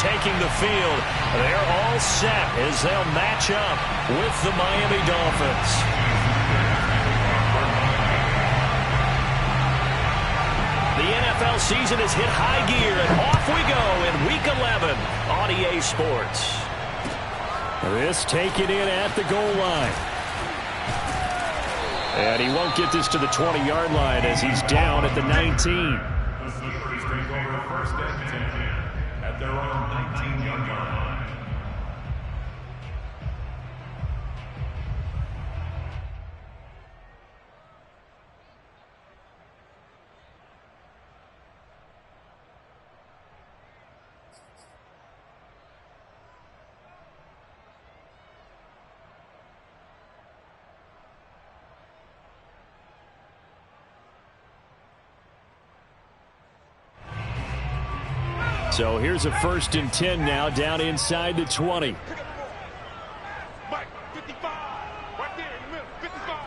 taking the field. They're all set as they'll match up with the Miami Dolphins. The NFL season has hit high gear, and off we go in Week 11 on EA Sports. This taken in at the goal line. And he won't get this to the 20-yard line as he's down at the 19. The Slippers take over first and 10 at their own 19-yard line. So here's a 1st and 10 now down inside the 20. Mike, 55. Right there in the middle, 55.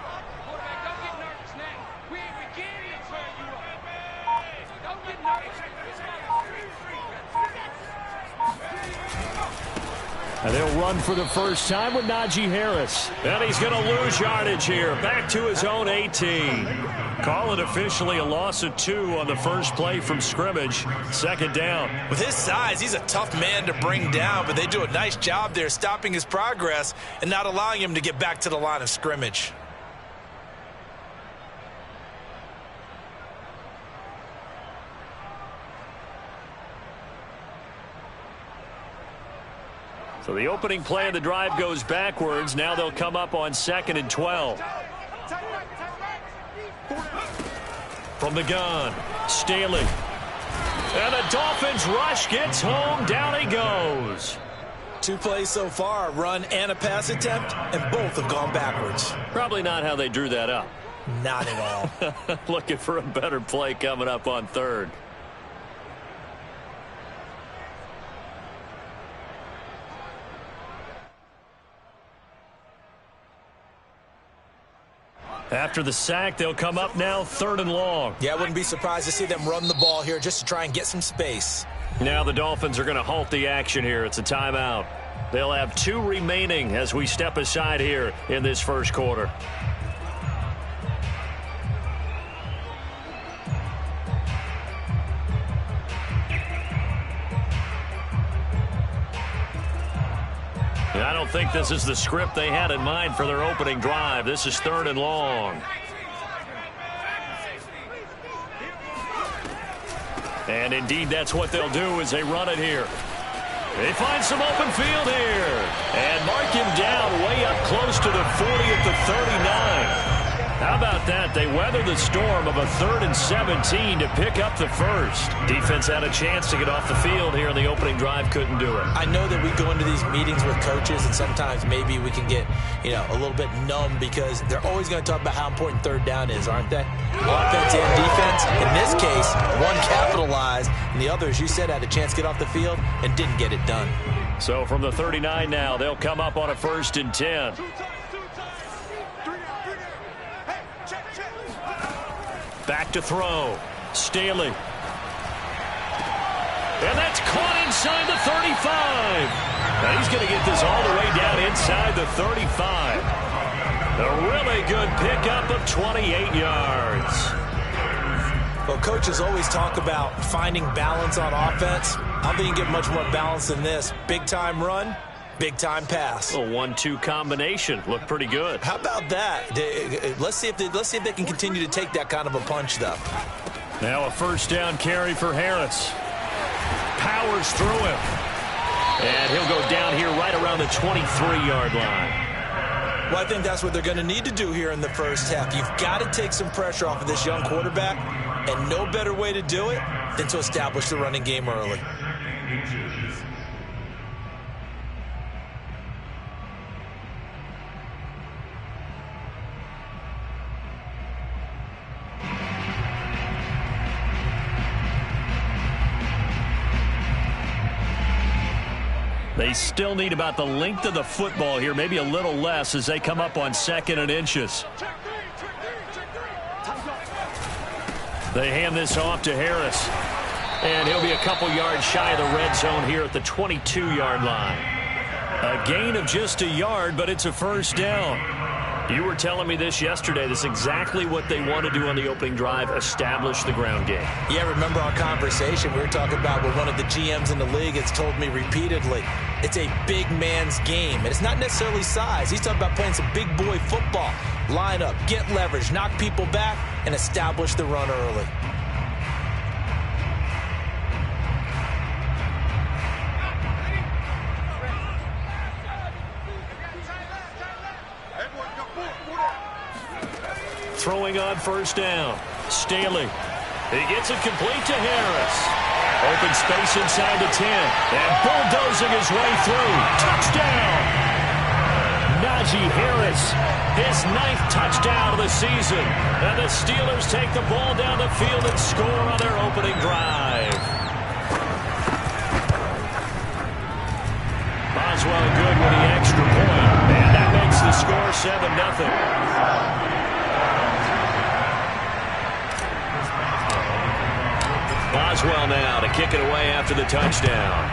Quarterback, don't get nervous now. We ain't beginning to turn you up. Don't get nervous. And they'll run for the first time with Najee Harris. And he's going to lose yardage here. Back to his own 18. Call it officially a loss of 2 on the first play from scrimmage. 2nd down. With his size, he's a tough man to bring down, but they do a nice job there stopping his progress and not allowing him to get back to the line of scrimmage. So the opening play of the drive goes backwards. Now they'll come up on 2nd and 12. From the gun, Staley. And the Dolphins rush gets home. Down he goes. 2 plays so far, a run and a pass attempt, and both have gone backwards. Probably not how they drew that up. Not at all. Looking for a better play coming up on 3rd. After the sack, they'll come up now 3rd and long. Yeah, I wouldn't be surprised to see them run the ball here just to try and get some space. Now the Dolphins are going to halt the action here. It's a timeout. They'll have 2 remaining as we step aside here in this first quarter. I don't think this is the script they had in mind for their opening drive. This is 3rd and long. And indeed, that's what they'll do as they run it here. They find some open field here. And mark him down way up close to the 40 at the 39. How about that? They weather the storm of a 3rd and 17 to pick up the first. Defense had a chance to get off the field here in the opening drive. Couldn't do it. I know that we go into these meetings with coaches, and sometimes maybe we can get, a little bit numb because they're always going to talk about how important 3rd down is, aren't they? Offense and defense. In this case, one capitalized, and the other, as you said, had a chance to get off the field and didn't get it done. So from the 39 now, they'll come up on a 1st and 10. Back to throw. Staley. And that's caught inside the 35. Now he's going to get this all the way down inside the 35. A really good pickup of 28 yards. Well, coaches always talk about finding balance on offense. I don't think you can get much more balance than this. Big-time run, big-time pass. A 1-2 combination. Looked pretty good. How about that? Let's see if they can continue to take that kind of a punch, though. Now a 1st down carry for Harris. Powers through him. And he'll go down here right around the 23-yard line. Well, I think that's what they're going to need to do here in the first half. You've got to take some pressure off of this young quarterback, and no better way to do it than to establish the running game early. They still need about the length of the football here, maybe a little less as they come up on 2nd and inches. They hand this off to Harris. And he'll be a couple yards shy of the red zone here at the 22-yard line. A gain of just a yard, but it's a first down. You were telling me this yesterday. This is exactly what they want to do on the opening drive, establish the ground game. Yeah, remember our conversation? We were talking about what one of the GMs in the league has told me repeatedly. It's a big man's game, and it's not necessarily size. He's talking about playing some big boy football. Line up, get leverage, knock people back, and establish the run early. Throwing on first down. Staley. He gets it complete to Harris. Open space inside the 10. And bulldozing his way through. Touchdown! Najee Harris. His 9th touchdown of the season. And the Steelers take the ball down the field and score on their opening drive. Boswell good with the extra point. And that makes the score 7-0. Boswell now to kick it away after the touchdown.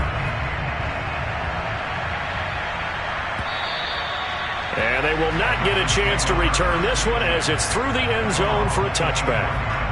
And they will not get a chance to return this one as it's through the end zone for a touchback.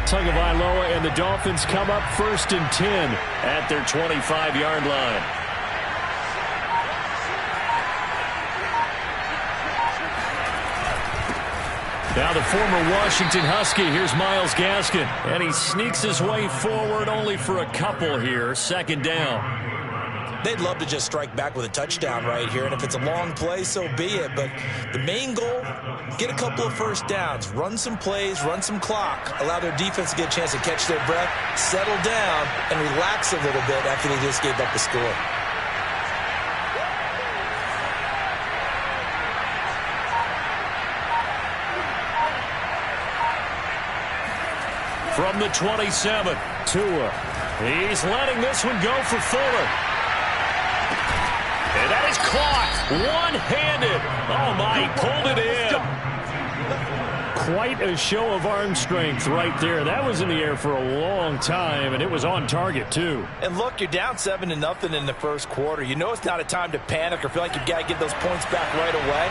Tagovailoa and the Dolphins come up 1st and 10 at their 25-yard line. Now the former Washington Husky, here's Myles Gaskin. And he sneaks his way forward only for a couple here. 2nd down. They'd love to just strike back with a touchdown right here, and if it's a long play, so be it. But the main goal, get a couple of first downs, run some plays, run some clock, allow their defense to get a chance to catch their breath, settle down, and relax a little bit after they just gave up the score. From the 27, Tua. He's letting this one go for Fuller. And that is caught one-handed. Oh, my, he pulled it in. Quite a show of arm strength right there. That was in the air for a long time, and it was on target, too. And look, you're down 7-0 in the first quarter. You know it's not a time to panic or feel like you've got to get those points back right away.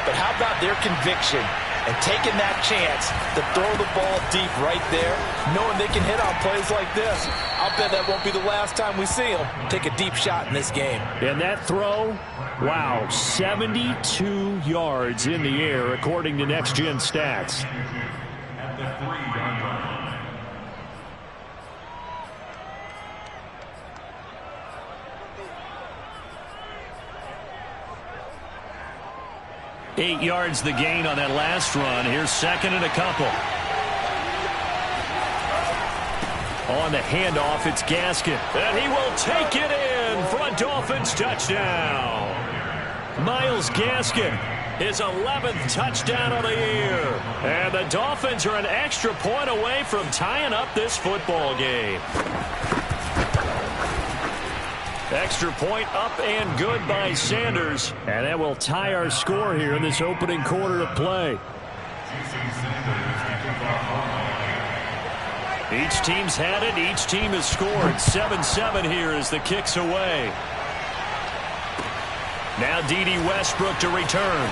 But how about their conviction and taking that chance to throw the ball deep right there, knowing they can hit on plays like this? I'll bet that won't be the last time we see them take a deep shot in this game. And that throw, wow, 72 yards in the air, according to Next Gen Stats. At the 3-yard line. Eight yards the gain on that last run. Here's 2nd and a couple. On the handoff, it's Gaskin. And he will take it in for a Dolphins touchdown. Myles Gaskin, his 11th touchdown of the year. And the Dolphins are an extra point away from tying up this football game. Extra point up and good by Sanders. And that will tie our score here in this opening quarter of play. Each team's had it. Each team has scored. 7-7 here as the kick's away. Now D.D. Westbrook to return.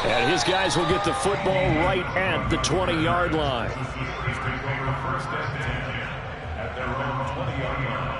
And his guys will get the football right at the 20-yard line. First and 10 at their own 20-yard line.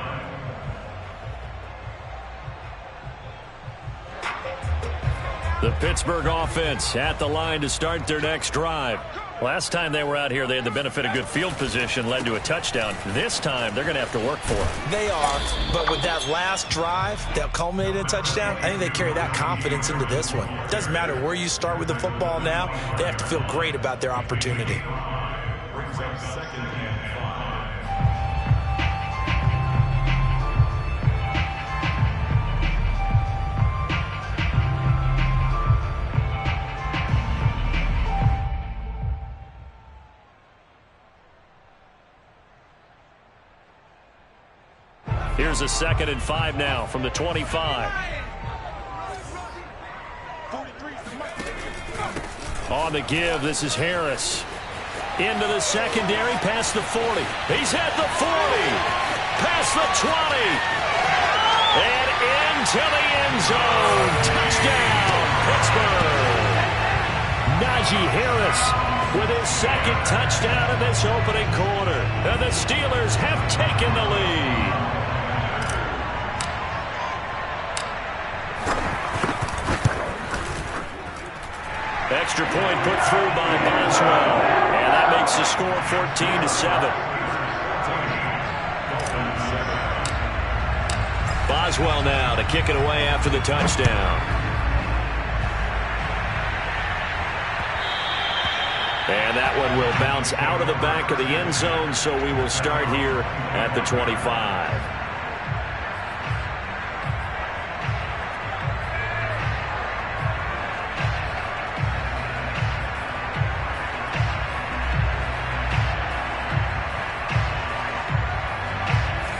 The Pittsburgh offense at the line to start their next drive. Last time they were out here, they had the benefit of good field position, led to a touchdown. This time, they're going to have to work for it. They are, but with that last drive that culminated in a touchdown, I think they carry that confidence into this one. It doesn't matter where you start with the football now. They have to feel great about their opportunity. Brings up second and 5. Here's a 2nd and 5 now from the 25. On the give, this is Harris. Into the secondary, past the 40. He's at the 40. Past the 20. And into the end zone. Touchdown, Pittsburgh. Najee Harris with his 2nd touchdown in this opening quarter. And the Steelers have taken the lead. Extra point put through by Boswell. And that makes the score 14-7. Boswell now to kick it away after the touchdown. And that one will bounce out of the back of the end zone, so we will start here at the 25.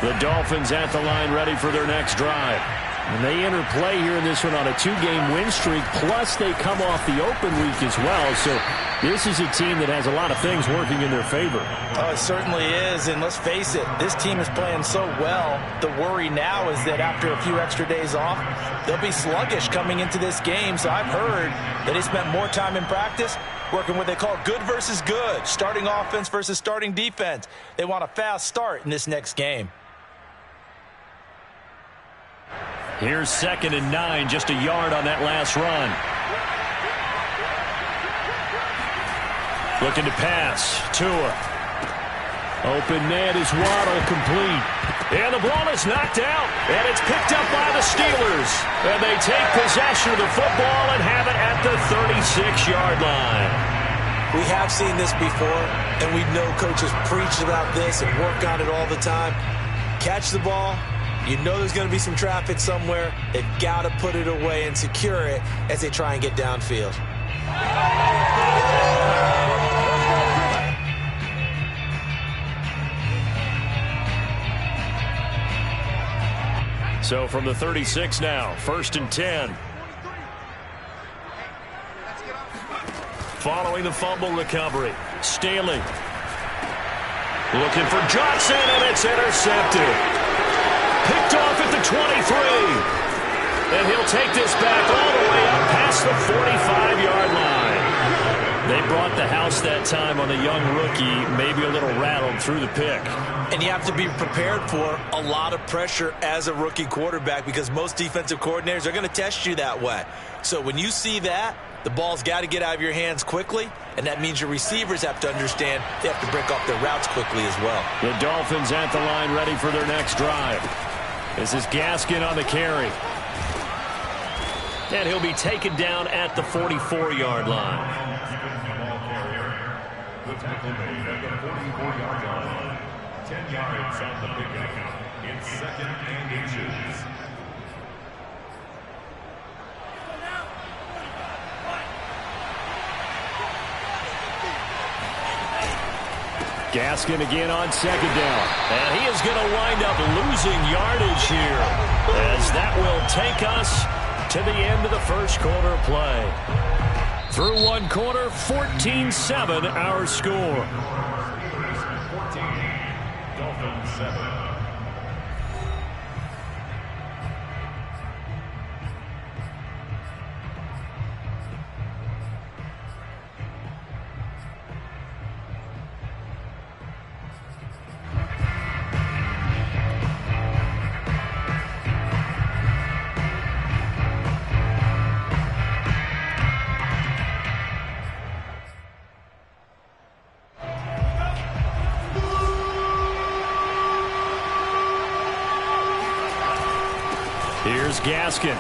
The Dolphins at the line ready for their next drive. And they enter play here in this one on a 2-game win streak, plus they come off the open week as well. So this is a team that has a lot of things working in their favor. Oh, it certainly is, and let's face it, this team is playing so well. The worry now is that after a few extra days off, they'll be sluggish coming into this game. So I've heard that they spent more time in practice working what they call good versus good, starting offense versus starting defense. They want a fast start in this next game. Here's 2nd and 9, just a yard on that last run. Looking to pass. Tua. Open man is Waddle, complete. And the ball is knocked out, and it's picked up by the Steelers. And they take possession of the football and have it at the 36-yard line. We have seen this before, and we know coaches preach about this and work on it all the time. Catch the ball. You know there's going to be some traffic somewhere. They've got to put it away and secure it as they try and get downfield. So from the 36 now, 1st and 10. Following the fumble recovery, Staley. Looking for Johnson, and it's intercepted. Picked off at the 23. And he'll take this back all the way up past the 45-yard line. They brought the house that time on the young rookie, maybe a little rattled through the pick. And you have to be prepared for a lot of pressure as a rookie quarterback because most defensive coordinators are going to test you that way. So when you see that, the ball's got to get out of your hands quickly, and that means your receivers have to understand they have to break off their routes quickly as well. The Dolphins at the line ready for their next drive. This is Gaskin on the carry. And he'll be taken down at the 44-yard line. The tackle made at the 44-yard line. 10 yards on the pickup. It's 2nd and inches. Gaskin again on 2nd down. And he is going to wind up losing yardage here, as that will take us to the end of the first quarter of play. Through one quarter, 14-7 our score. 14, Dolphins 7. Here's Gaskin.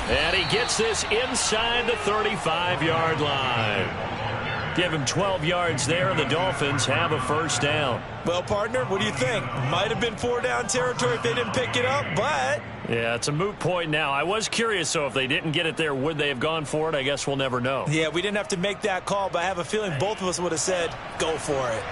And he gets this inside the 35-yard line. Give him 12 yards there, and the Dolphins have a first down. Well, partner, what do you think? Might have been 4-down territory if they didn't pick it up, but... Yeah, it's a moot point now. I was curious, so if they didn't get it there, would they have gone for it? I guess we'll never know. Yeah, we didn't have to make that call, but I have a feeling both of us would have said, go for it.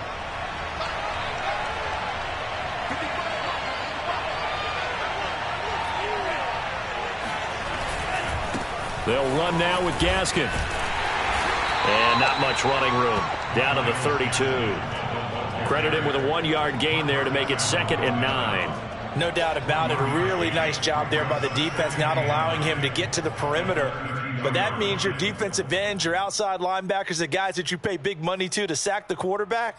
They'll run now with Gaskin. And not much running room. Down to the 32. Credit him with a 1-yard gain there to make it 2nd and 9. No doubt about it. A really nice job there by the defense, not allowing him to get to the perimeter. But that means your defensive ends, your outside linebackers, the guys that you pay big money to sack the quarterback,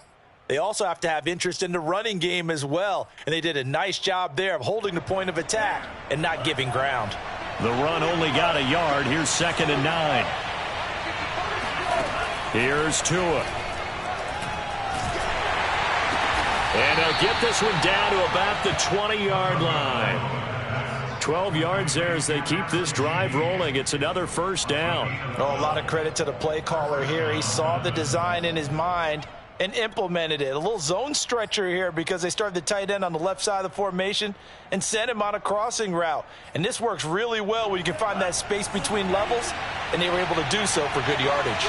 they also have to have interest in the running game as well. And they did a nice job there of holding the point of attack and not giving ground. The run only got a yard. Here's 2nd and 9. Here's Tua. And he'll get this one down to about the 20-yard line. 12 yards there as they keep this drive rolling. It's another first down. Oh, a lot of credit to the play caller here. He saw the design in his mind and implemented it. A little zone stretcher here because they started the tight end on the left side of the formation and sent him on a crossing route. And this works really well when you can find that space between levels, and they were able to do so for good yardage.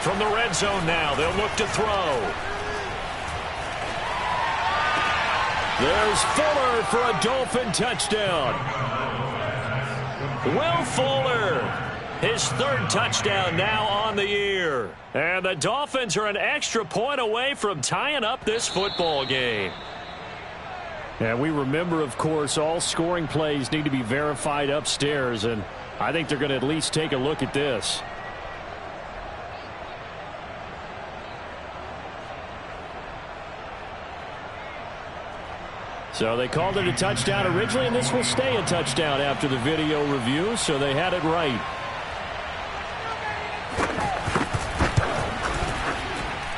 From the red zone now, they'll look to throw. There's Fuller for a Dolphin touchdown. Will Fuller, his 3rd touchdown now on the year. And the Dolphins are an extra point away from tying up this football game. And we remember, of course, all scoring plays need to be verified upstairs, and I think they're going to at least take a look at this. So they called it a touchdown originally, and this will stay a touchdown after the video review, so they had it right.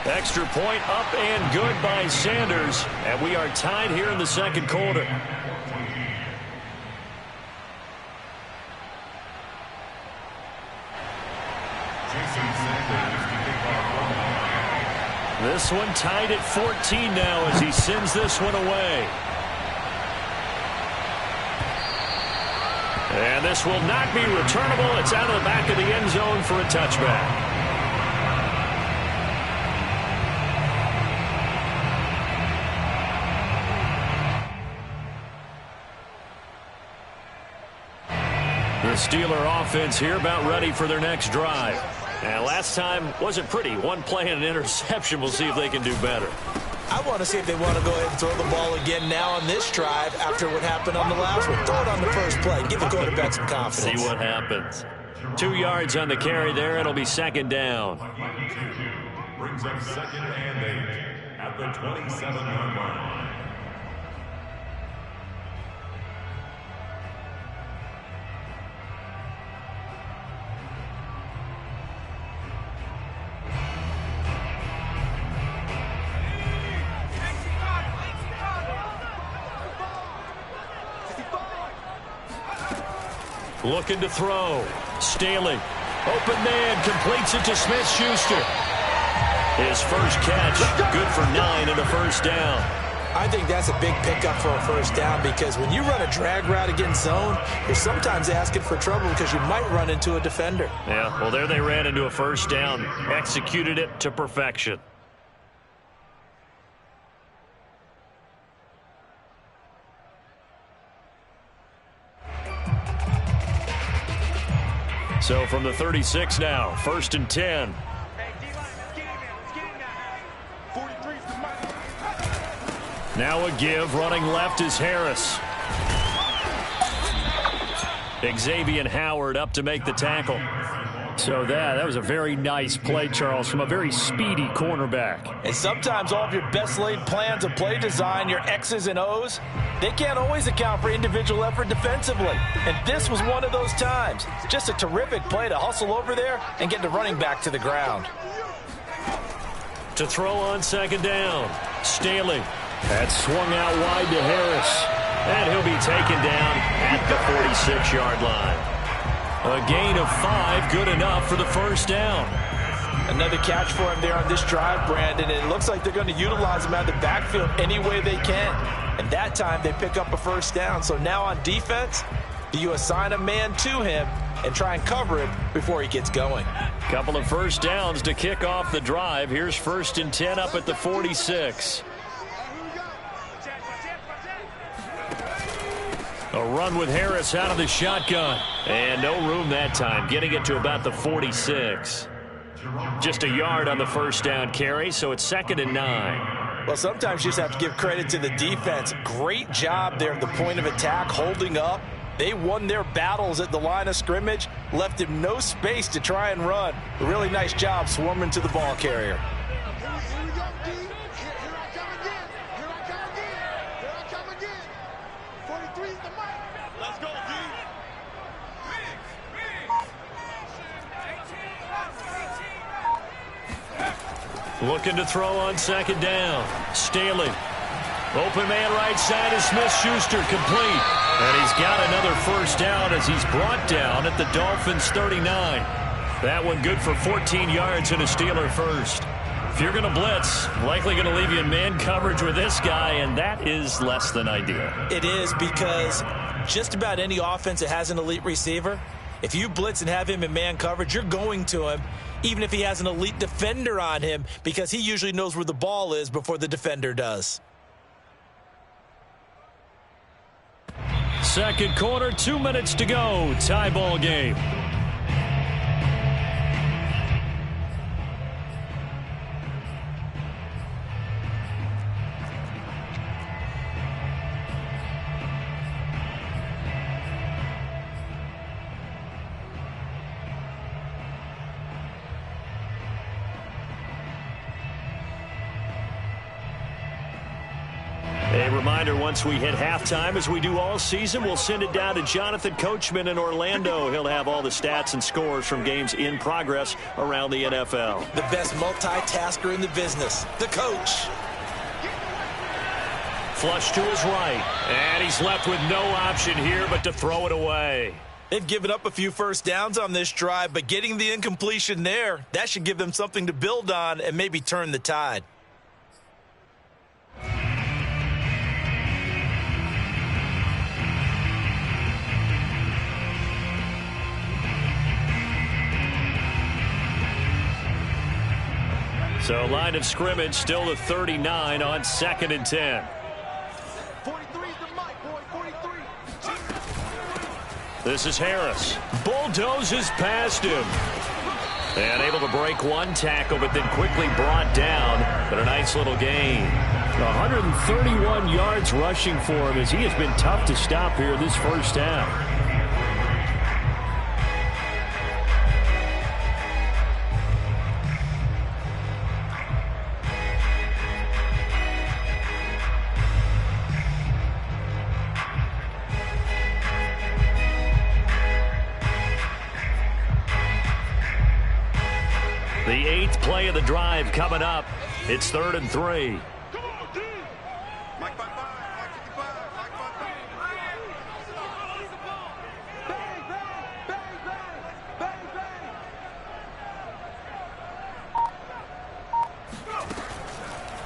Extra point up and good by Sanders, and we are tied here in the 2nd quarter. This one tied at 14 now as he sends this one away. And this will not be returnable. It's out of the back of the end zone for a touchback. The Steeler offense here about ready for their next drive. And last time wasn't pretty. One play and an interception. We'll see if they can do better. I want to see if they want to go ahead and throw the ball again now on this drive after what happened on the last one. Throw it on the first play. Give the quarterback some confidence. See what happens. 2 yards on the carry there. It'll be 2nd down. Brings up 2nd and 8 at the 27-yard line. Looking to throw. Staley. Open man. Completes it to Smith-Schuster. His first catch. Good for 9 and a first down. I think that's a big pickup for a first down because when you run a drag route against zone, you're sometimes asking for trouble because you might run into a defender. Yeah, well, there they ran into a first down. Executed it to perfection. So from the 36 now, 1st and 10. Now a give, running left is Harris. Xavier Howard up to make the tackle. So that was a very nice play, Charles, from a very speedy cornerback. And sometimes all of your best laid plans of play design, your X's and O's, they can't always account for individual effort defensively. And this was one of those times. Just a terrific play to hustle over there and get the running back to the ground. To throw on 2nd down, Staley. That's swung out wide to Harris. And he'll be taken down at the 46-yard line. A gain of 5, good enough for the first down. Another catch for him there on this drive, Brandon. And it looks like they're going to utilize him out of the backfield any way they can. And that time they pick up a first down. So now on defense, do you assign a man to him and try and cover him before he gets going? Couple of first downs to kick off the drive. Here's 1st and 10 up at the 46. A run with Harris out of the shotgun. And no room that time, getting it to about the 46. Just a yard on the first down carry, so it's 2nd and 9. Well, sometimes you just have to give credit to the defense. Great job there at the point of attack, holding up. They won their battles at the line of scrimmage, left him no space to try and run. A really nice job swarming to the ball carrier. Here we go, D. Here I come again. Here I come again. Here I come again. 43 is the mic. Let's go, D. Looking to throw on 2nd down. Staley. Open man right side is Smith-Schuster, complete. And he's got another first down as he's brought down at the Dolphins 39. That one good for 14 yards and a Steeler first. If you're going to blitz, likely going to leave you in man coverage with this guy, and that is less than ideal. It is, because just about any offense that has an elite receiver, if you blitz and have him in man coverage, you're going to him, even if he has an elite defender on him, because he usually knows where the ball is before the defender does. Second quarter, 2 minutes to go. Tie ball game. A reminder, once we hit halftime, as we do all season, we'll send it down to Jonathan Coachman in Orlando. He'll have all the stats and scores from games in progress around the NFL. The best multitasker in the business, the coach. Flush to his right, and he's left with no option here but to throw it away. They've given up a few first downs on this drive, but getting the incompletion there, that should give them something to build on and maybe turn the tide. So line of scrimmage still to 39 on 2nd and 10. 43 is the mic, boy. 43. This is Harris. Bulldozes past him. And able to break one tackle, but then quickly brought down. But a nice little gain. 131 yards rushing for him as he has been tough to stop here this first half. The 8th play of the drive coming up. It's 3rd and 3. Come on, D. Mike 55, Mike 55, Mike 55. Bang, bang, bang, bang, bang.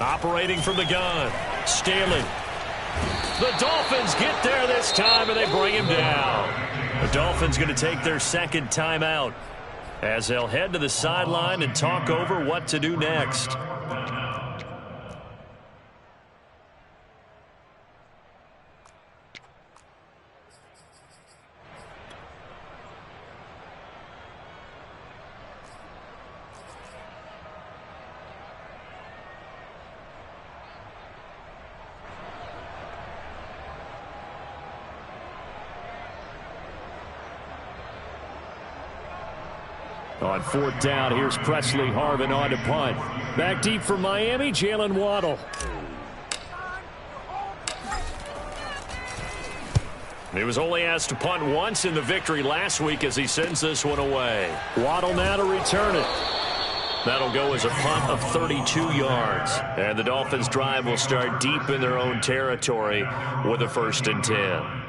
Operating from the gun. Staley. The Dolphins get there this time, and they bring him down. The Dolphins going to take their 2nd timeout as they'll head to the sideline and talk over what to do next. On 4th down, here's Presley Harvin on to punt. Back deep for Miami, Jalen Waddle. He was only asked to punt once in the victory last week as he sends this one away. Waddle now to return it. That'll go as a punt of 32 yards. And the Dolphins' drive will start deep in their own territory with a 1st and 10.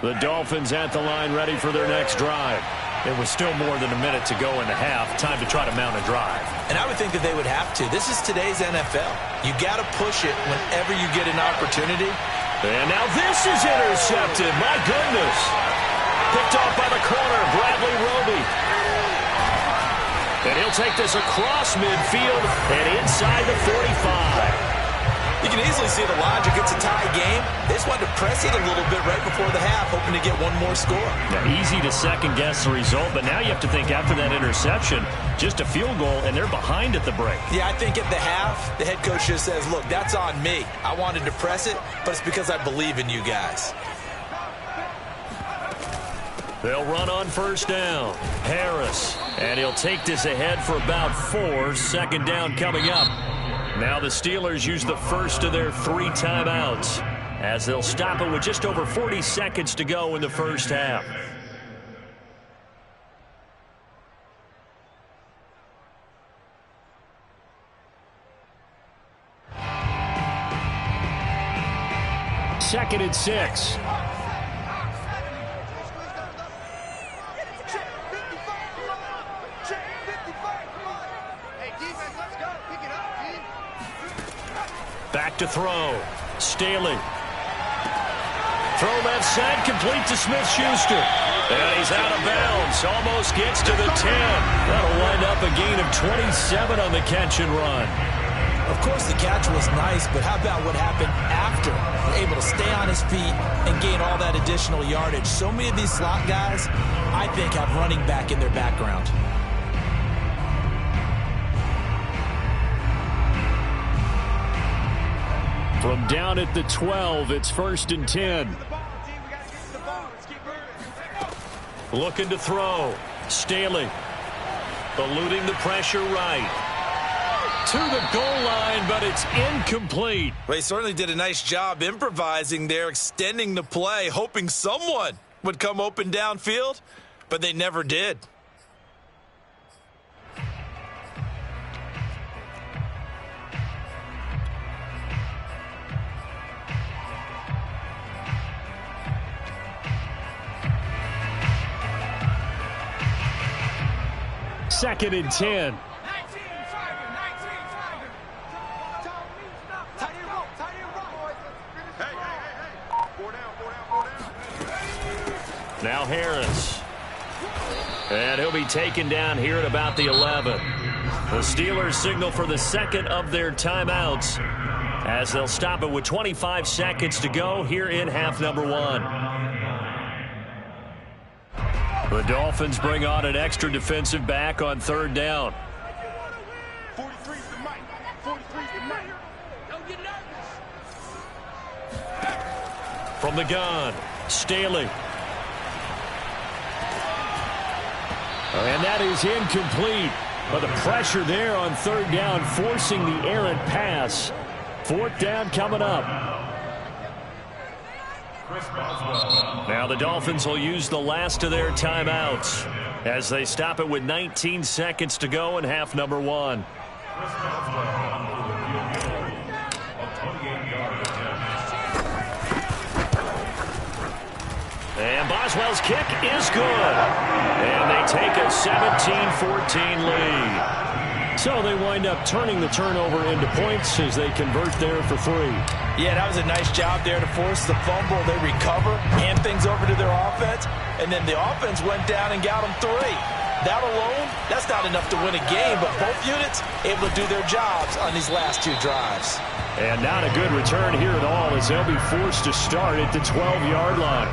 The Dolphins at the line ready for their next drive. It was still more than a minute to go in the half. Time to try to mount a drive. And I would think that they would have to. This is today's NFL. You got to push it whenever you get an opportunity. And now this is intercepted. My goodness. Picked off by the corner, Bradley Roby. And he'll take this across midfield and inside the 45. You can easily see the logic. It's a tie game. They just wanted to press it a little bit right before the half, hoping to get one more score. Now, easy to second-guess the result, but now you have to think after that interception, just a field goal, and they're behind at the break. Yeah, I think at the half, the head coach just says, look, that's on me. I wanted to press it, but it's because I believe in you guys. They'll run on 1st down. Harris, and he'll take this ahead for about 4. 2nd down coming up. Now the Steelers use the first of their 3 timeouts as they'll stop it with just over 40 seconds to go in the first half. Second and 6. Back to throw. Staley. Throw left side, complete to Smith-Schuster. And he's out of bounds. Almost gets to the 10. That'll wind up a gain of 27 on the catch and run. Of course, the catch was nice, but how about what happened after? Able to stay on his feet and gain all that additional yardage. So many of these slot guys, I think, have running back in their background. From down at the 12, it's 1st and 10. Looking to throw. Staley. Eluding the pressure right. To the goal line, but it's incomplete. Well, he certainly did a nice job improvising there, extending the play, hoping someone would come open downfield, but they never did. Second and 10. Now Harris. And he'll be taken down here at about the 11. The Steelers signal for the second of their timeouts as they'll stop it with 25 seconds to go here in half number 1. The Dolphins bring on an extra defensive back on 3rd down. 43's the mic. 43's the mic. Don't get nervous. From the gun, Staley. And that is incomplete. But the pressure there on 3rd down, forcing the errant pass. 4th down coming up. Now the Dolphins will use the last of their timeouts as they stop it with 19 seconds to go in half number 1. And Boswell's kick is good. And they take a 17-14 lead. So they wind up turning the turnover into points as they convert there for 3. Yeah, that was a nice job there to force the fumble. They recover, hand things over to their offense, and then the offense went down and got them 3. That alone, that's not enough to win a game, but both units able to do their jobs on these last 2 drives. And not a good return here at all as they'll be forced to start at the 12-yard line.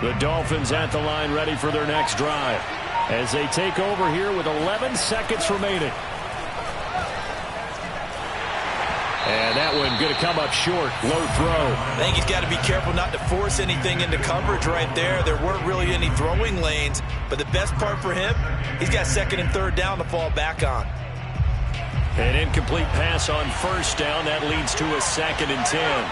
The Dolphins at the line ready for their next drive as they take over here with 11 seconds remaining. And that one going to come up short. Low throw. I think he's got to be careful not to force anything into coverage right there. There weren't really any throwing lanes, but the best part for him, he's got second and third down to fall back on. An incomplete pass on first down. That leads to a 2nd and 10.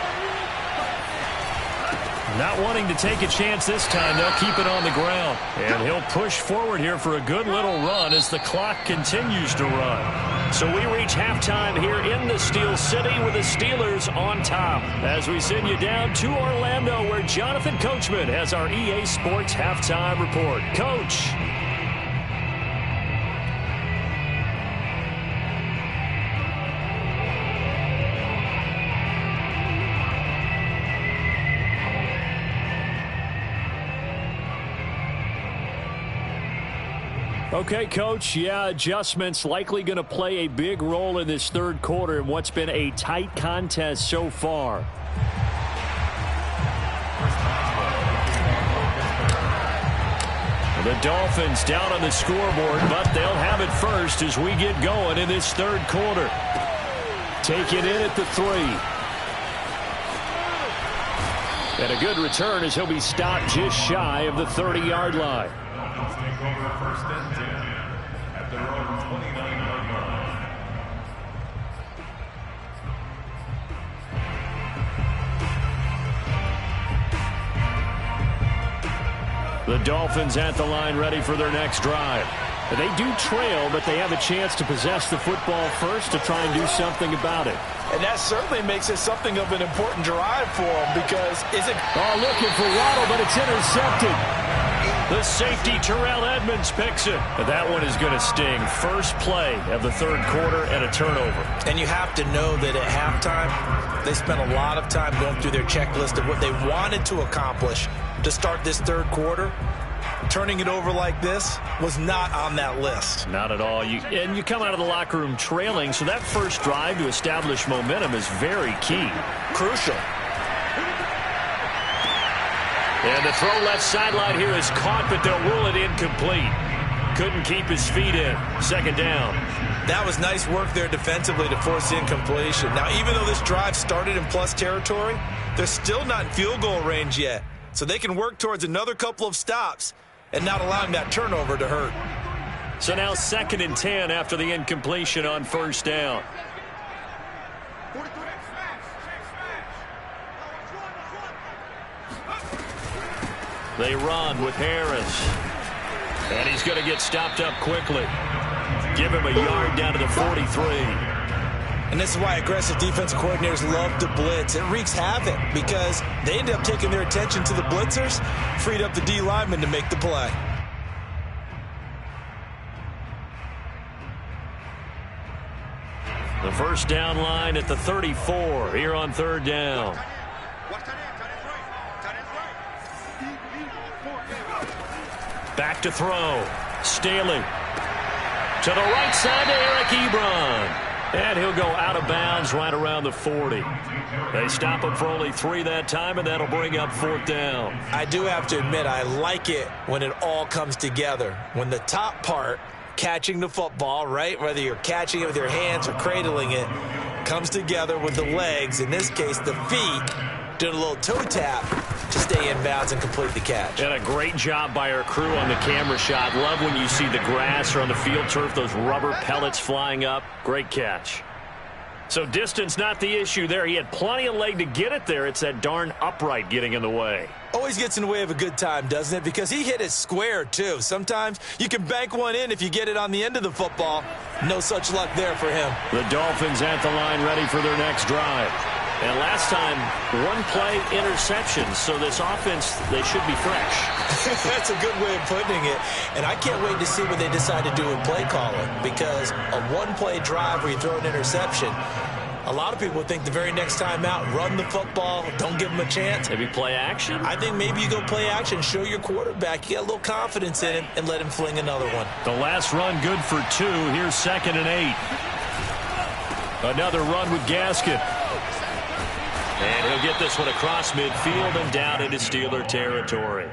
Not wanting to take a chance this time. They'll keep it on the ground. And he'll push forward here for a good little run as the clock continues to run. So we reach halftime here in the Steel City with the Steelers on top. As we send you down to Orlando where Jonathan Coachman has our EA Sports halftime report. Coach. Okay, Coach, adjustments likely going to play a big role in this third quarter in what's been a tight contest so far. The Dolphins down on the scoreboard, but they'll have it first as we get going in this third quarter. Take it in at the 3. And a good return as he'll be stopped just shy of the 30-yard line. Take over 1st and 10 at their own 29-yard line. The Dolphins at the line ready for their next drive. They do trail, but they have a chance to possess the football first to try and do something about it. And that certainly makes it something of an important drive for them because looking for Waddle, but it's intercepted. The safety, Terrell Edmonds, picks it. That one is going to sting. First play of the third quarter and a turnover. And you have to know that at halftime, they spent a lot of time going through their checklist of what they wanted to accomplish to start this third quarter. Turning it over like this was not on that list. Not at all. You come out of the locker room trailing, so that first drive to establish momentum is very key. Crucial. And the throw left sideline here is caught, but they'll rule it incomplete. Couldn't keep his feet in. 2nd down. That was nice work there defensively to force incompletion. Now, even though this drive started in plus territory, they're still not in field goal range yet. So they can work towards another couple of stops and not allowing that turnover to hurt. So now 2nd and 10 after the incompletion on first down. They run with Harris. And he's going to get stopped up quickly. Give him a yard down to the 43. And this is why aggressive defensive coordinators love to blitz. It wreaks havoc because they end up taking their attention to the blitzers, freed up the D lineman to make the play. The first down line at the 34 here on 3rd down. Back to throw. Staley. To the right side to Eric Ebron. And he'll go out of bounds right around the 40. They stop him for only 3 that time, and that'll bring up 4th down. I do have to admit, I like it when it all comes together. When the top part, catching the football, right, whether you're catching it with your hands or cradling it, comes together with the legs, in this case the feet, doing a little toe tap to stay in bounds and complete the catch. And a great job by our crew on the camera shot. Love when you see the grass or on the field turf, those rubber pellets flying up. Great catch. So distance not the issue there. He had plenty of leg to get it there. It's that darn upright getting in the way. Always gets in the way of a good time, doesn't it? Because he hit it square, too. Sometimes you can bank one in if you get it on the end of the football. No such luck there for him. The Dolphins at the line ready for their next drive. And last time, 1 play interception. So this offense, they should be fresh. That's a good way of putting it. And I can't wait to see what they decide to do in play calling. Because a 1-play drive where you throw an interception, a lot of people think the very next time out, run the football, don't give them a chance. Maybe play action? I think maybe you go play action, show your quarterback, you get a little confidence in him, and let him fling another one. The last run good for 2. Here's 2nd and 8. Another run with Gaskin. And he'll get this one across midfield and down into Steeler territory.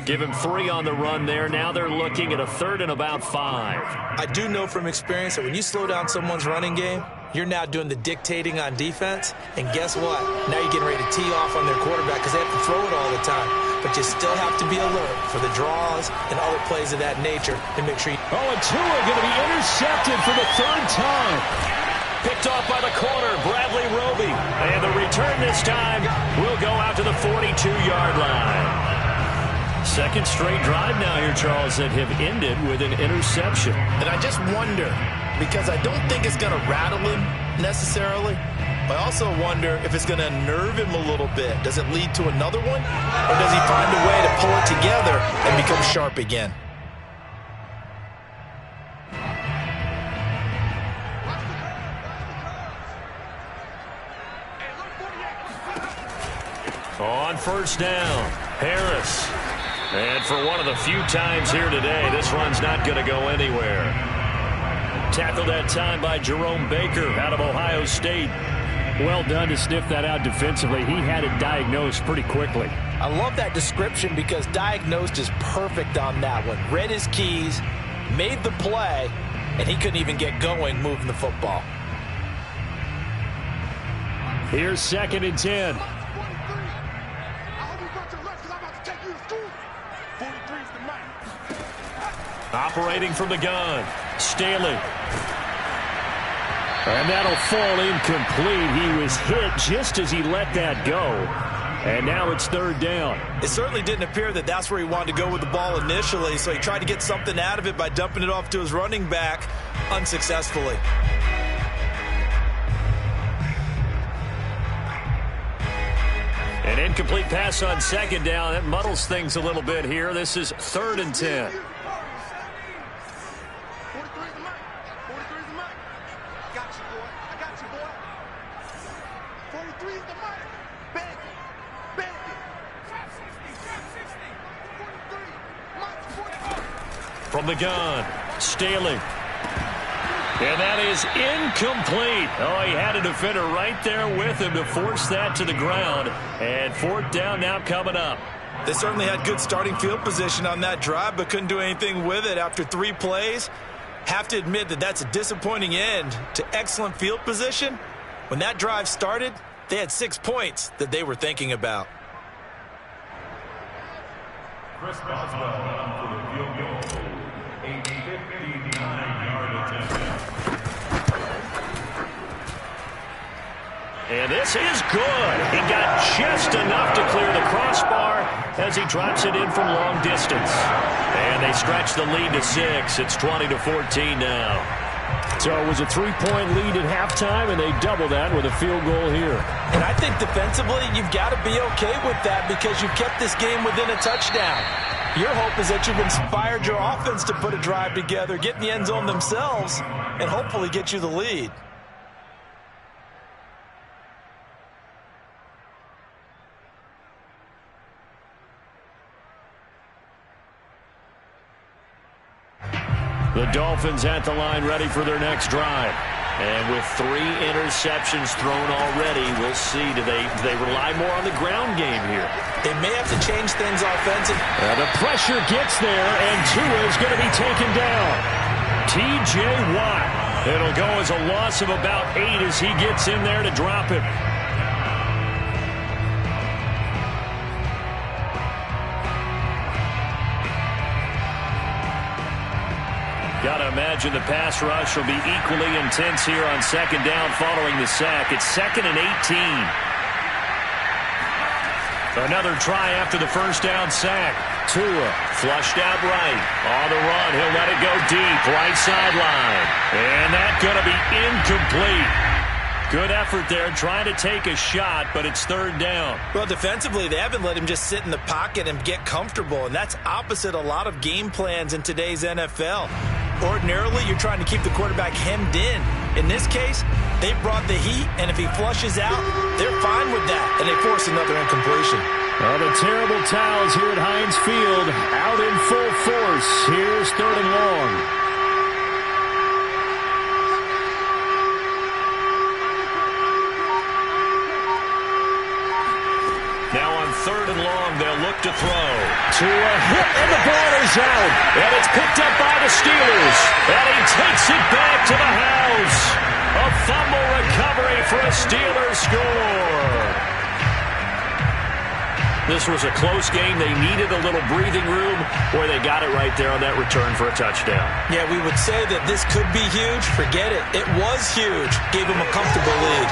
Give him 3 on the run there. Now they're looking at a 3rd and about 5. I do know from experience that when you slow down someone's running game, you're now doing the dictating on defense. And guess what? Now you're getting ready to tee off on their quarterback because they have to throw it all the time. But you still have to be alert for the draws and other plays of that nature to make sure you... Oh, and Tua going to be intercepted for the 3rd time. Picked off by the corner, Bradley Roby. And the return this time will go out to the 42-yard line. Second straight drive now here, Charles, that have ended with an interception. And I just wonder, because I don't think it's going to rattle him necessarily, but I also wonder if it's going to unnerve him a little bit. Does it lead to another one? Or does he find a way to pull it together and become sharp again? On first down, Harris. And for one of the few times here today, this run's not going to go anywhere. Tackled that time by Jerome Baker out of Ohio State. Well done to sniff that out defensively. He had it diagnosed pretty quickly. I love that description because diagnosed is perfect on that one. Read his keys, made the play, and he couldn't even get going moving the football. Here's 2nd and 10. Operating from the gun, Staley. And that'll fall incomplete. He was hit just as he let that go. And now it's 3rd down. It certainly didn't appear that that's where he wanted to go with the ball initially, so he tried to get something out of it by dumping it off to his running back unsuccessfully. An incomplete pass on 2nd down. That muddles things a little bit here. This is 3rd and 10. From the gun, Staley. And that is incomplete. Oh, he had a defender right there with him to force that to the ground. And 4th down now coming up. They certainly had good starting field position on that drive, but couldn't do anything with it after 3 plays. Have to admit that that's a disappointing end to excellent field position. When that drive started, they had 6 points that they were thinking about. Chris Boswell for the field goal. A 59-yard attempt. And this is good. He got just enough to clear the crossbar as he drops it in from long distance. And they stretch the lead to 6. It's 20-14 now. So it was a 3-point lead at halftime, and they double that with a field goal here. And I think defensively, you've got to be okay with that because you've kept this game within a touchdown. Your hope is that you've inspired your offense to put a drive together, get in the end zone themselves, and hopefully get you the lead. The Dolphins at the line ready for their next drive. And with 3 interceptions thrown already, we'll see. Do they rely more on the ground game here? They may have to change things offensively. The pressure gets there, and Tua is going to be taken down. T.J. Watt. It'll go as a loss of about 8 as he gets in there to drop him. Got to imagine the pass rush will be equally intense here on 2nd down following the sack. It's 2nd and 18. Another try after the first down sack. Tua flushed out right. On the run, he'll let it go deep. Right sideline. And that's going to be incomplete. Good effort there, trying to take a shot, but it's 3rd down. Well, defensively, they haven't let him just sit in the pocket and get comfortable, and that's opposite a lot of game plans in today's NFL. Ordinarily, you're trying to keep the quarterback hemmed in. In this case, they brought the heat, and if he flushes out, they're fine with that, and they force another incompletion. Well, the terrible towels here at Heinz Field out in full force. Here's 3rd and long. Now on 3rd and long they'll look to throw. To a hit, and the ball is out. And it's picked up by the Steelers. And he takes it back to the house. A fumble recovery for a Steelers score. This was a close game. They needed a little breathing room where they got it right there on that return for a touchdown. Yeah, we would say that this could be huge. Forget it. It was huge. Gave them a comfortable lead.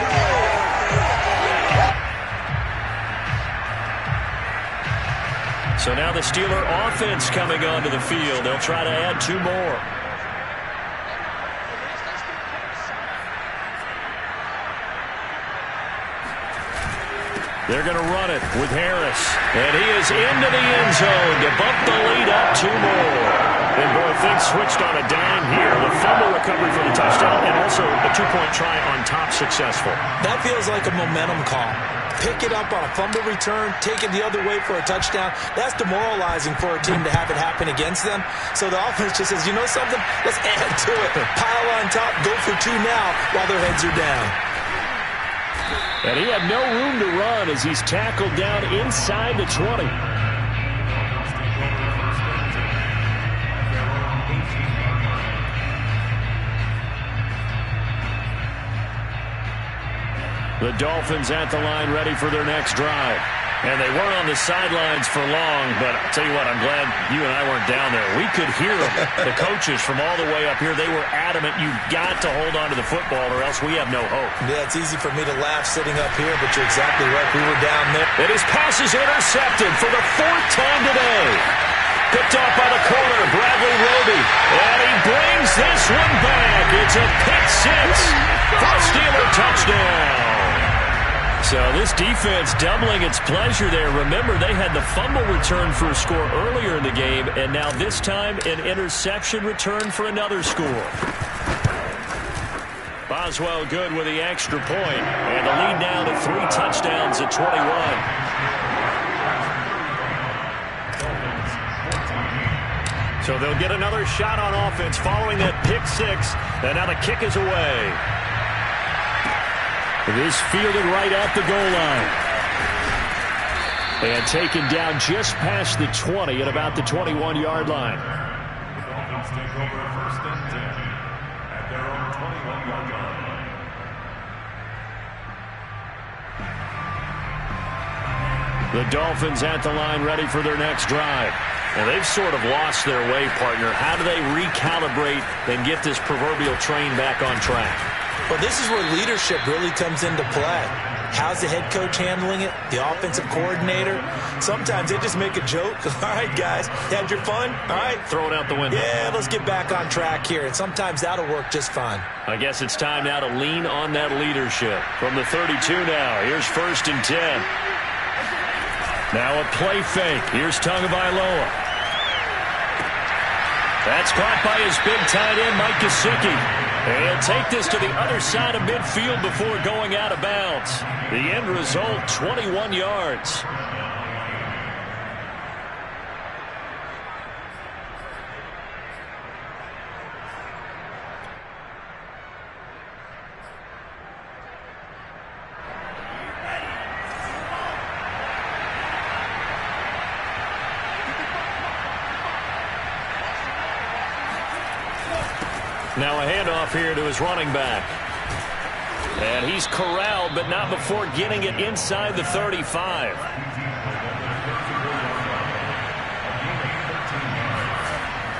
So now the Steeler offense coming onto the field. They'll try to add 2 more. They're going to run it with Harris. And he is into the end zone to bump the lead up 2 more. And boy, things switched on a dime here. The fumble recovery for the touchdown and also a 2-point try on top successful. That feels like a momentum call. Pick it up on a fumble return, take it the other way for a touchdown. That's demoralizing for a team to have it happen against them. So the offense just says, you know something? Let's add to it. Pile on top, go for 2 now while their heads are down. And he had no room to run as he's tackled down inside the 20. The Dolphins at the line ready for their next drive. And they weren't on the sidelines for long, but I'll tell you what, I'm glad you and I weren't down there. We could hear them. The coaches from all the way up here, they were adamant, you've got to hold on to the football or else we have no hope. Yeah, it's easy for me to laugh sitting up here, but you're exactly right. We were down there. And his pass is intercepted for the 4th time today. Picked off by the corner, Bradley Roby. And he brings this one back. It's a pick 6 for a Steeler touchdown. So this defense doubling its pleasure there. Remember, they had the fumble return for a score earlier in the game, and now this time an interception return for another score. Boswell good with the extra point, and the lead now to 3 touchdowns at 21. So they'll get another shot on offense following that pick 6, and now the kick is away. It is fielded right at the goal line. And taken down just past the 20 at about the 21-yard line. The Dolphins take over 1st and 10 at their own 21-yard line. The Dolphins at the line ready for their next drive. And they've sort of lost their way, partner. How do they recalibrate and get this proverbial train back on track? Well, this is where leadership really comes into play. How's the head coach handling it? The offensive coordinator? Sometimes they just make a joke. All right, guys, had your fun? All right. Throw it out the window. Yeah, let's get back on track here. And sometimes that'll work just fine. I guess it's time now to lean on that leadership. From the 32 now, here's 1st and 10. Now a play fake. Here's Tagovailoa. That's caught by his big tight end, Mike Gesicki. And he'll take this to the other side of midfield before going out of bounds. The end result, 21 yards. Now a handoff here to his running back. And he's corralled, but not before getting it inside the 35.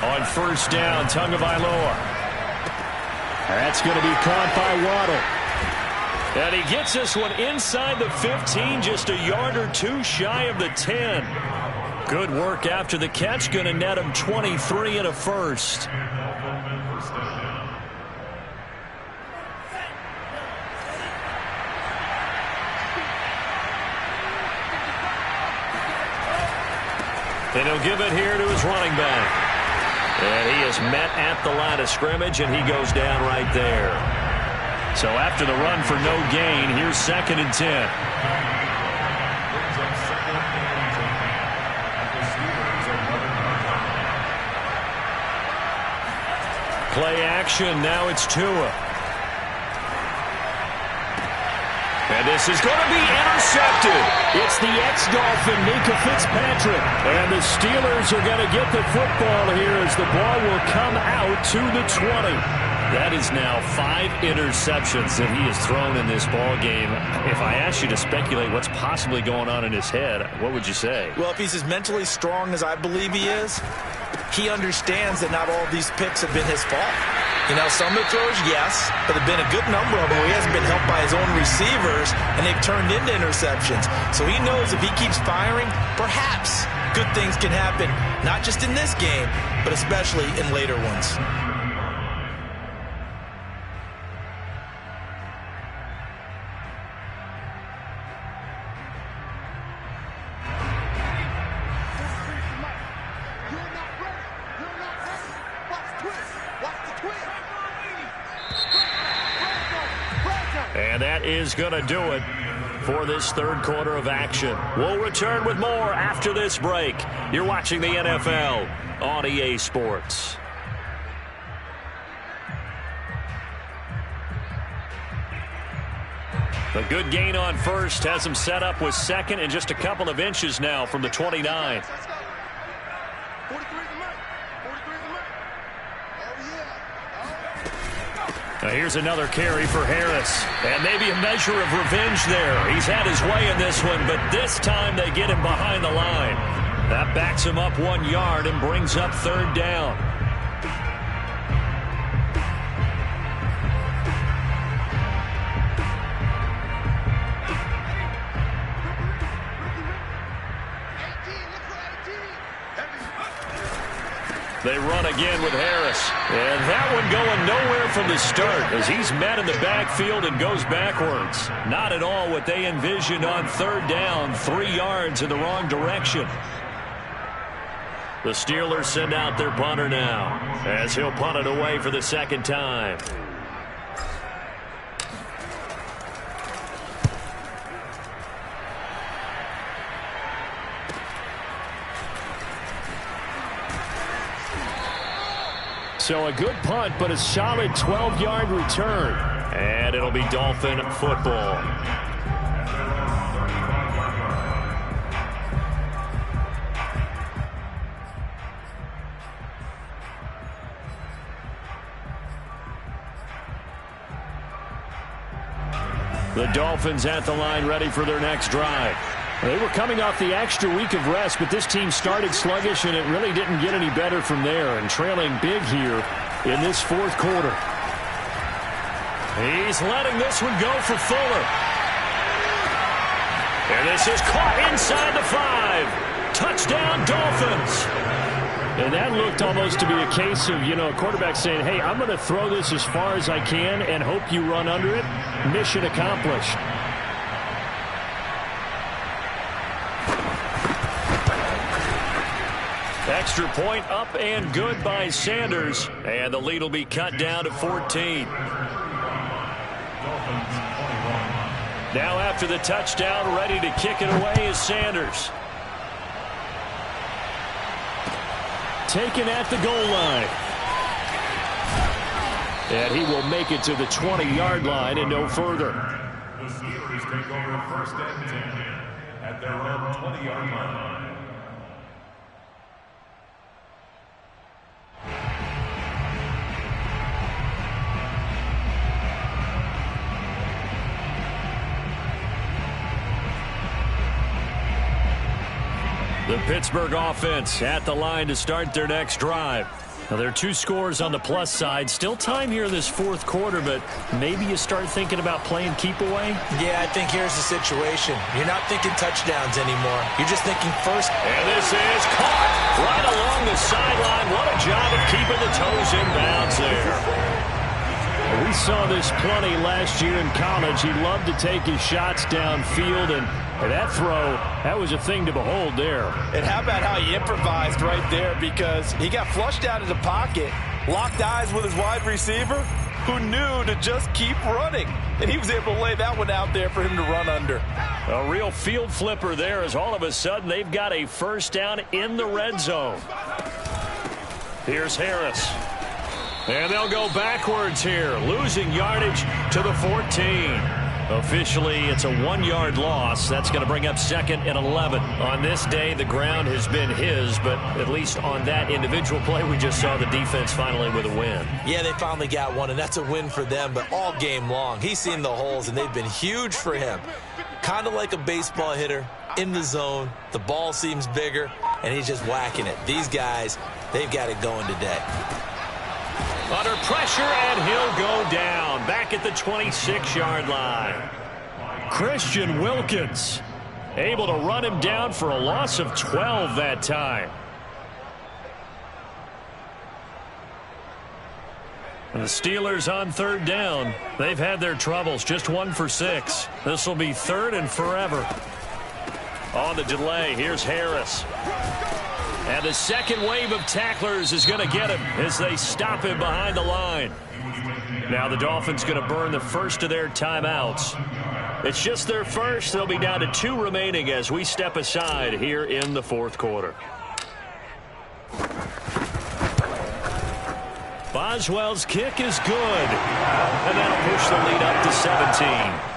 On 1st down, Tagovailoa. That's going to be caught by Waddle. And he gets this one inside the 15, just a yard or 2 shy of the 10. Good work after the catch, going to net him 23 and a first. And he'll give it here to his running back. And he is met at the line of scrimmage, and he goes down right there. So after the run for no gain, here's 2nd and 10. Play action. Now it's Tua. And this is going to be intercepted. It's the ex-Dolphin, Mika Fitzpatrick. And the Steelers are going to get the football here as the ball will come out to the 20. That is now 5 interceptions that he has thrown in this ball game. If I asked you to speculate what's possibly going on in his head, what would you say? Well, if he's as mentally strong as I believe he is, he understands that not all of these picks have been his fault. You know, some of the throws, yes, but there have been a good number of them where he hasn't been helped by his own receivers, and they've turned into interceptions. So he knows if he keeps firing, perhaps good things can happen, not just in this game, but especially in later ones. And that is going to do it for this third quarter of action. We'll return with more after this break. You're watching the NFL on EA Sports. A good gain on first has him set up with second and just a couple of inches now from the 29. Now here's another carry for Harris. And maybe a measure of revenge there. He's had his way in this one, but this time they get him behind the line. That backs him up 1 yard and brings up third down. They run again with Harris. And that one going nowhere from the start as he's met in the backfield and goes backwards. Not at all what they envisioned on third down. 3 yards in the wrong direction. The Steelers send out their punter now as he'll punt it away for the second time. So a good punt, but a solid 12-yard return. And it'll be Dolphin football. The Dolphins at the line ready for their next drive. They were coming off the extra week of rest, but this team started sluggish, and it really didn't get any better from there, and trailing big here in this fourth quarter. He's letting this one go for Fuller. And this is caught inside the 5. Touchdown, Dolphins. And that looked almost to be a case of, you know, a quarterback saying, hey, I'm going to throw this as far as I can and hope you run under it. Mission accomplished. Extra point up and good by Sanders. And the lead will be cut down to 14. Now after the touchdown, ready to kick it away is Sanders. Taken at the goal line. And he will make it to the 20-yard line and no further. The Steelers take over first and 10 at their own 20-yard line. The Pittsburgh offense at the line to start their next drive. Now, there are 2 scores on the plus side. Still time here in this fourth quarter, but maybe you start thinking about playing keep away? Yeah, I think here's the situation. You're not thinking touchdowns anymore. You're just thinking first. And this is caught right along the sideline. What a job of keeping the toes in bounds there. We saw this plenty last year in college. He loved to take his shots downfield, and that throw, that was a thing to behold there. And how about how he improvised right there, because he got flushed out of the pocket, locked eyes with his wide receiver, who knew to just keep running. And he was able to lay that one out there for him to run under. A real field flipper there as all of a sudden they've got a first down in the red zone. Here's Harris. And they'll go backwards here, losing yardage to the 14. Officially, it's a 1-yard loss. That's going to bring up 2nd and 11. On this day, the ground has been his, but at least on that individual play, we just saw the defense finally with a win. Yeah, they finally got one, and that's a win for them, but all game long, he's seen the holes, and they've been huge for him. Kind of like a baseball hitter in the zone. The ball seems bigger, and he's just whacking it. These guys, they've got it going today. Under pressure, and he'll go down. Back at the 26-yard line. Christian Wilkins able to run him down for a loss of 12 that time. And the Steelers on 3rd down. They've had their troubles, just 1 for 6. This will be 3rd and forever. On the delay, here's Harris. And the second wave of tacklers is going to get him as they stop him behind the line. Now the Dolphins going to burn the first of their timeouts. It's just their first. They'll be down to 2 remaining as we step aside here in the 4th quarter. Boswell's kick is good. And that'll push the lead up to 17.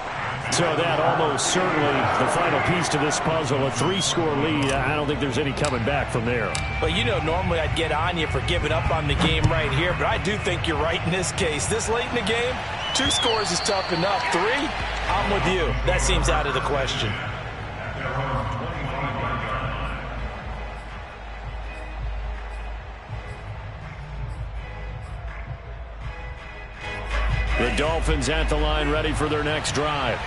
So that almost certainly the final piece to this puzzle, a 3-score lead. I don't think there's any coming back from there. But, you know, normally I'd get on you for giving up on the game right here, but I do think you're right in this case. This late in the game, 2 scores is tough enough. 3, I'm with you. That seems out of the question. The Dolphins at the line ready for their next drive.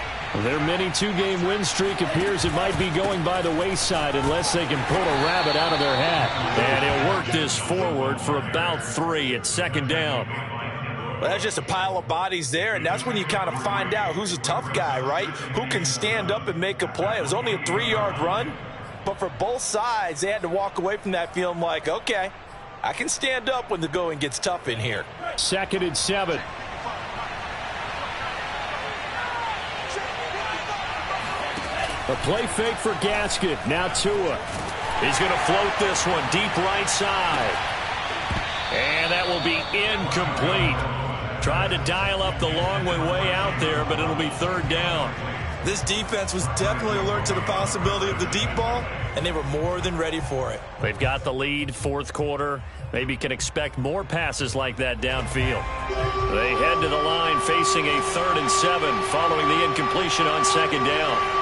Their mini 2-game win streak appears it might be going by the wayside unless they can pull a rabbit out of their hat. And he'll work this forward for about 3 at 2nd down. Well, that's just a pile of bodies there, and that's when you kind of find out who's a tough guy, right? Who can stand up and make a play. It was only a 3-yard run, but for both sides, they had to walk away from that feeling like, okay, I can stand up when the going gets tough in here. 2nd and 7. A play fake for Gaskin. Now Tua. He's going to float this one deep right side. And that will be incomplete. Tried to dial up the long way out there, but it'll be 3rd down. This defense was definitely alert to the possibility of the deep ball, and they were more than ready for it. They've got the lead, 4th quarter. Maybe can expect more passes like that downfield. They head to the line facing a 3rd and 7 following the incompletion on 2nd down.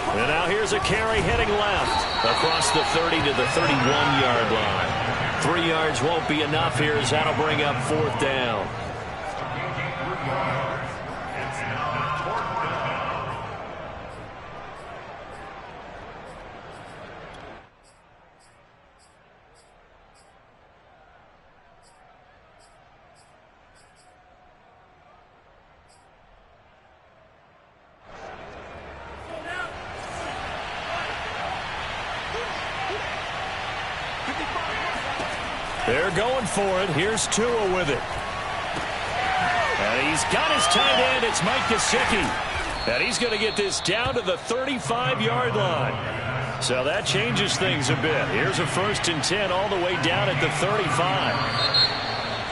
And now here's a carry heading left across the 30 to the 31-yard line. 3 yards won't be enough here as that'll bring up 4th down. They're going for it. Here's Tua with it. And he's got his tight end. It's Mike Gesicki. And he's going to get this down to the 35-yard line. So that changes things a bit. Here's a 1st and 10 all the way down at the 35.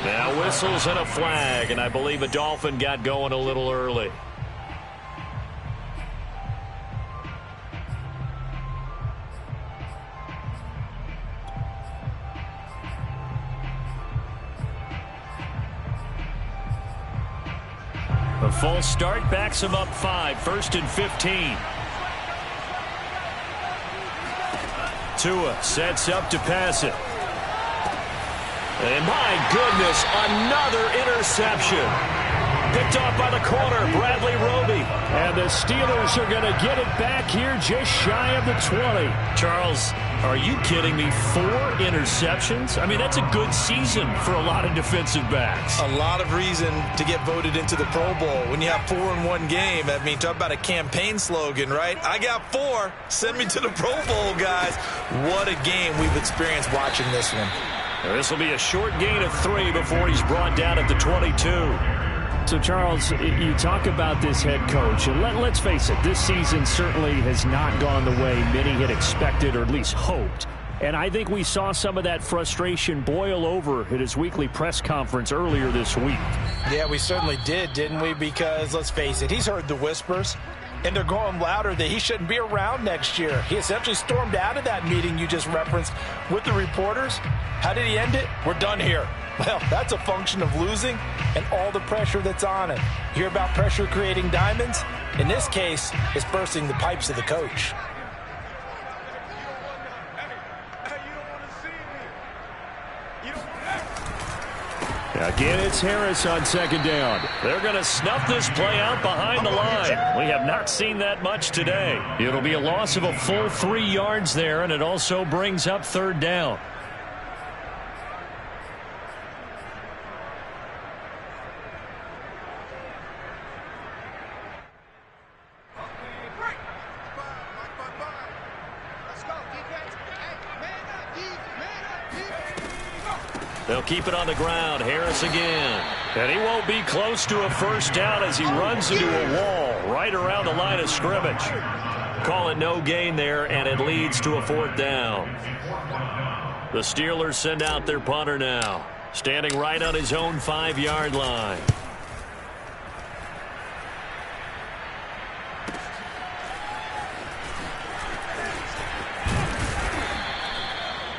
Now whistles and a flag, and I believe a Dolphin got going a little early. A false start backs him up 5, 1st and 15. Tua sets up to pass it. And my goodness, another interception. Picked off by the corner, Bradley Roby. And the Steelers are going to get it back here just shy of the 20. Charles, are you kidding me? 4 interceptions? I mean, that's a good season for a lot of defensive backs. A lot of reason to get voted into the Pro Bowl. When you have 4 in one game, I mean, talk about a campaign slogan, right? I got 4. Send me to the Pro Bowl, guys. What a game we've experienced watching this one. This will be a short gain of 3 before he's brought down at the 22. So, Charles, you talk about this head coach, and let's face it, this season certainly has not gone the way many had expected or at least hoped. And I think we saw some of that frustration boil over at his weekly press conference earlier this week. Yeah, we certainly did, didn't we? Because, let's face it, he's heard the whispers, and they're going louder that he shouldn't be around next year. He essentially stormed out of that meeting you just referenced with the reporters. How did he end it? We're done here. Well, that's a function of losing and all the pressure that's on it. You hear about pressure creating diamonds? In this case, it's bursting the pipes of the coach. Again, it's Harris on second down. They're going to snuff this play out behind the line. We have not seen that much today. It'll be a loss of a full 3 yards there, and it also brings up third down. They'll keep it on the ground. Harris again. And he won't be close to a first down as he runs into a wall right around the line of scrimmage. Call it no gain there, and it leads to a fourth down. The Steelers send out their punter now, standing right on his own 5-yard line.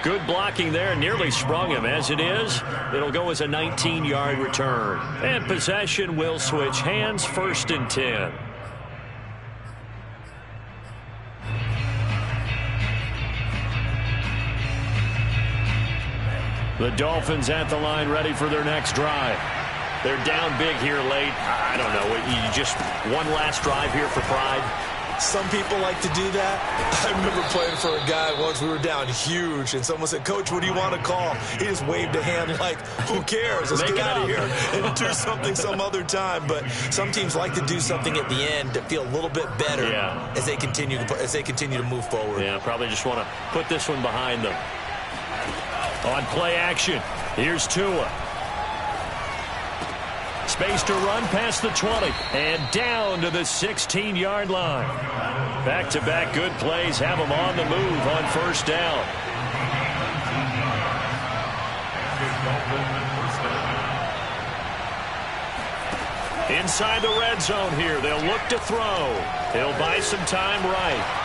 Good blocking there, nearly sprung him. As it is, it'll go as a 19-yard return. And possession will switch hands, 1st and 10. The Dolphins at the line, ready for their next drive. They're down big here late. I don't know. You just one last drive here for pride. Some people like to do that. I remember playing for a guy once. We were down huge, and someone said, "Coach, what do you want to call?" He just waved a hand like, "Who cares? Let's get out of here and do something some other time." But some teams like to do something at the end to feel a little bit better as they continue to move forward. Yeah, probably just want to put this one behind them. On play action, here's Tua. Space to run past the 20 and down to the 16-yard line. Back-to-back good plays have them on the move on first down. Inside the red zone here. They'll look to throw. He'll buy some time right.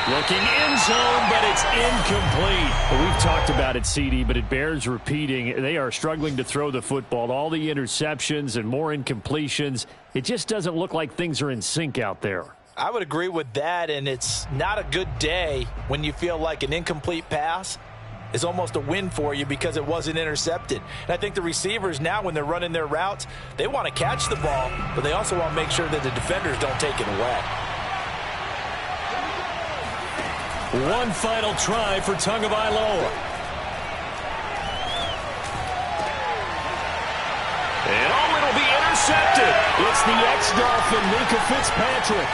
Looking in zone, but it's incomplete. Well, we've talked about it, CD, but it bears repeating. They are struggling to throw the football. All the interceptions and more incompletions. It just doesn't look like things are in sync out there. I would agree with that, and it's not a good day when you feel like an incomplete pass is almost a win for you because it wasn't intercepted. And I think the receivers now, when they're running their routes, they want to catch the ball, but they also want to make sure that the defenders don't take it away. One final try for Tagovailoa. And it'll be intercepted. It's the ex-Dolphin, Minka Fitzpatrick.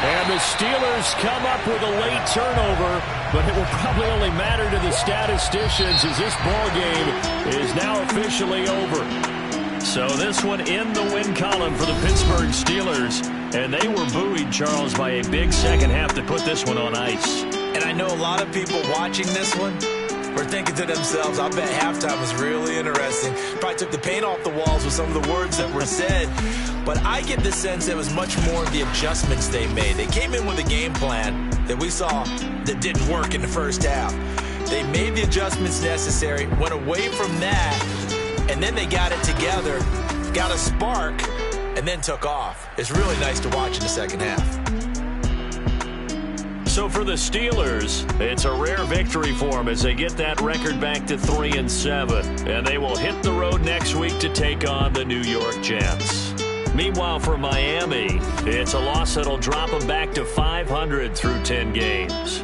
And the Steelers come up with a late turnover, but it will probably only matter to the statisticians as this ball game is now officially over. So this one in the win column for the Pittsburgh Steelers. And they were buoyed, Charles, by a big second half to put this one on ice. And I know a lot of people watching this one were thinking to themselves, I bet halftime was really interesting. Probably took the paint off the walls with some of the words that were said. But I get the sense it was much more of the adjustments they made. They came in with a game plan that we saw that didn't work in the first half. They made the adjustments necessary, went away from that, and then they got it together, got a spark, and then took off. It's really nice to watch in the second half. So for the Steelers, it's a rare victory for them as they get that record back to 3-7. And they will hit the road next week to take on the New York Jets. Meanwhile, for Miami, it's a loss that'll drop them back to 500 through 10 games.